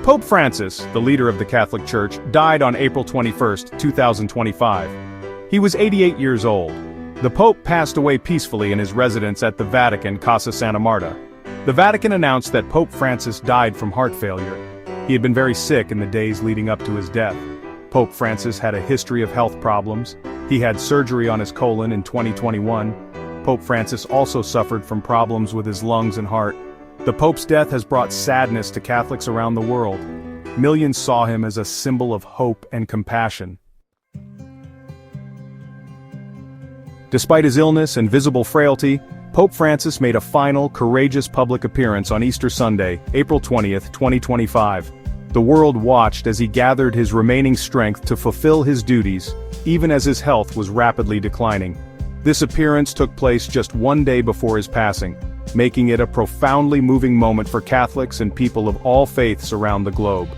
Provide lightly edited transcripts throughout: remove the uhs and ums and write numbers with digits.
Pope Francis, the leader of the Catholic Church, died on April 21, 2025. He was 88 years old. The Pope passed away peacefully in his residence at the Vatican, Casa Santa Marta. The Vatican announced that Pope Francis died from heart failure. He had been very sick in the days leading up to his death. Pope Francis had a history of health problems. He had surgery on his colon in 2021. Pope Francis also suffered from problems with his lungs and heart. The Pope's death has brought sadness to Catholics around the world. Millions saw him as a symbol of hope and compassion. Despite his illness and visible frailty, Pope Francis made a final, courageous public appearance on Easter Sunday, April 20, 2025. The world watched as he gathered his remaining strength to fulfill his duties, even as his health was rapidly declining. This appearance took place just one day before his passing, making it a profoundly moving moment for Catholics and people of all faiths around the globe.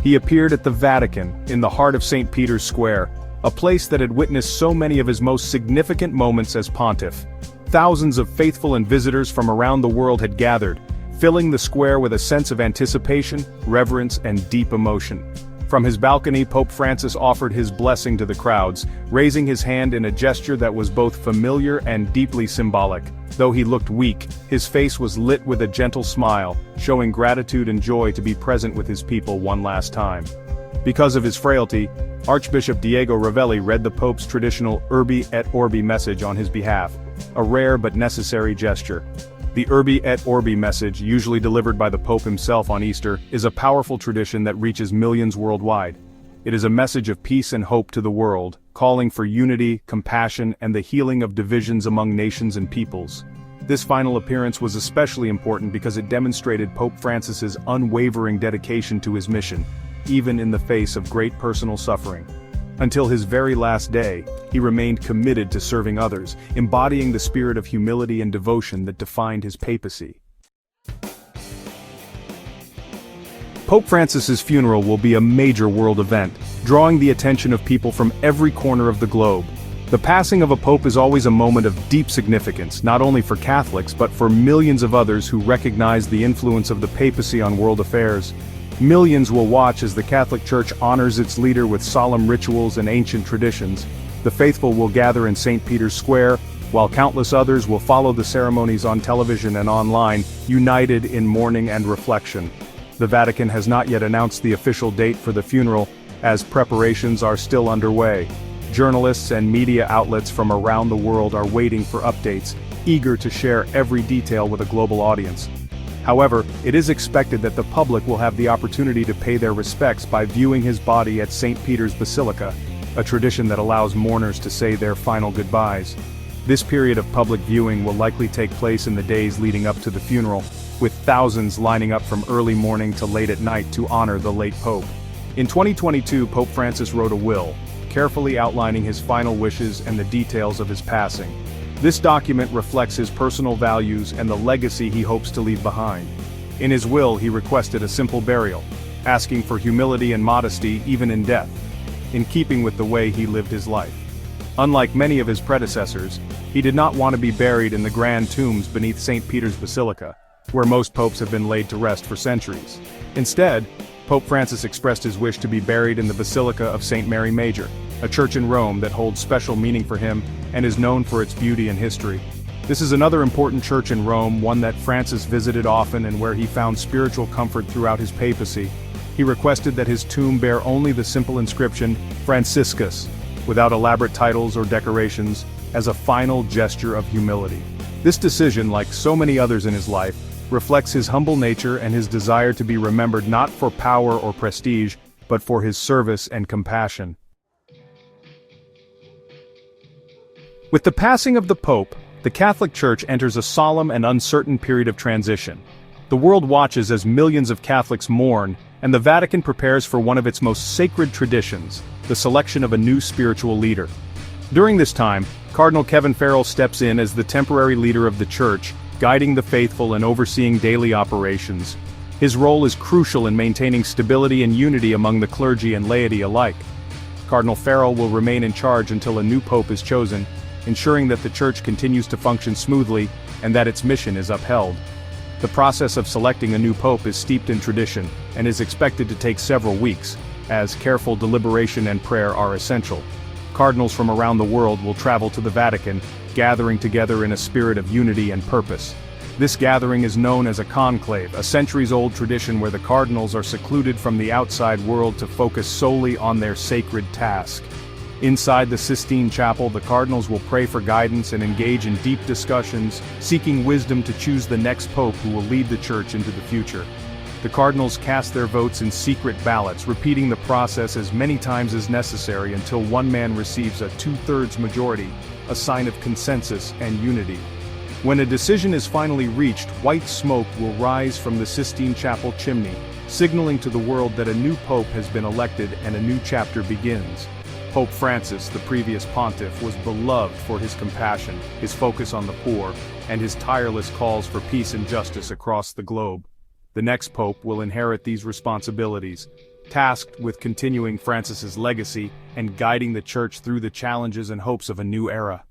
He appeared at the Vatican, in the heart of St. Peter's Square, a place that had witnessed so many of his most significant moments as pontiff. Thousands of faithful and visitors from around the world had gathered, filling the square with a sense of anticipation, reverence, and deep emotion. From his balcony, Pope Francis offered his blessing to the crowds, raising his hand in a gesture that was both familiar and deeply symbolic. Though he looked weak, his face was lit with a gentle smile, showing gratitude and joy to be present with his people one last time. Because of his frailty, Archbishop Diego Ravelli read the Pope's traditional Urbi et Orbi message on his behalf, a rare but necessary gesture. The Urbi et Orbi message, usually delivered by the Pope himself on Easter, is a powerful tradition that reaches millions worldwide. It is a message of peace and hope to the world, calling for unity, compassion, and the healing of divisions among nations and peoples. This final appearance was especially important because it demonstrated Pope Francis's unwavering dedication to his mission, even in the face of great personal suffering. Until his very last day, he remained committed to serving others, embodying the spirit of humility and devotion that defined his papacy. Pope Francis's funeral will be a major world event, drawing the attention of people from every corner of the globe. The passing of a pope is always a moment of deep significance, not only for Catholics but for millions of others who recognize the influence of the papacy on world affairs. Millions will watch as the Catholic Church honors its leader with solemn rituals and ancient traditions. The faithful will gather in St. Peter's Square, while countless others will follow the ceremonies on television and online, united in mourning and reflection. The Vatican has not yet announced the official date for the funeral, as preparations are still underway. Journalists and media outlets from around the world are waiting for updates, eager to share every detail with a global audience. However, it is expected that the public will have the opportunity to pay their respects by viewing his body at St. Peter's Basilica, a tradition that allows mourners to say their final goodbyes. This period of public viewing will likely take place in the days leading up to the funeral, with thousands lining up from early morning to late at night to honor the late Pope. In 2022, Pope Francis wrote a will, carefully outlining his final wishes and the details of his passing. This document reflects his personal values and the legacy he hopes to leave behind. In his will, he requested a simple burial, asking for humility and modesty even in death, in keeping with the way he lived his life. Unlike many of his predecessors, he did not want to be buried in the grand tombs beneath St. Peter's Basilica, where most popes have been laid to rest for centuries. Instead, Pope Francis expressed his wish to be buried in the Basilica of St. Mary Major, a church in Rome that holds special meaning for him and is known for its beauty and history. This is another important church in Rome, one that Francis visited often and where he found spiritual comfort throughout his papacy. He requested that his tomb bear only the simple inscription, Franciscus, without elaborate titles or decorations, as a final gesture of humility. This decision, like so many others in his life, reflects his humble nature and his desire to be remembered not for power or prestige, but for his service and compassion. With the passing of the Pope, the Catholic Church enters a solemn and uncertain period of transition. The world watches as millions of Catholics mourn, and the Vatican prepares for one of its most sacred traditions, the selection of a new spiritual leader. During this time, Cardinal Kevin Farrell steps in as the temporary leader of the Church, guiding the faithful and overseeing daily operations. His role is crucial in maintaining stability and unity among the clergy and laity alike. Cardinal Farrell will remain in charge until a new pope is chosen, ensuring that the Church continues to function smoothly and that its mission is upheld. The process of selecting a new pope is steeped in tradition, and is expected to take several weeks, as careful deliberation and prayer are essential. Cardinals from around the world will travel to the Vatican, gathering together in a spirit of unity and purpose. This gathering is known as a conclave, a centuries-old tradition where the cardinals are secluded from the outside world to focus solely on their sacred task. Inside the Sistine Chapel, the cardinals will pray for guidance and engage in deep discussions, seeking wisdom to choose the next pope who will lead the church into the future. The cardinals cast their votes in secret ballots, repeating the process as many times as necessary until one man receives a 2/3 majority, a sign of consensus and unity. When a decision is finally reached, white smoke will rise from the Sistine Chapel chimney, signaling to the world that a new pope has been elected and a new chapter begins. Pope Francis, the previous pontiff, was beloved for his compassion, his focus on the poor, and his tireless calls for peace and justice across the globe. The next pope will inherit these responsibilities, tasked with continuing Francis's legacy and guiding the church through the challenges and hopes of a new era.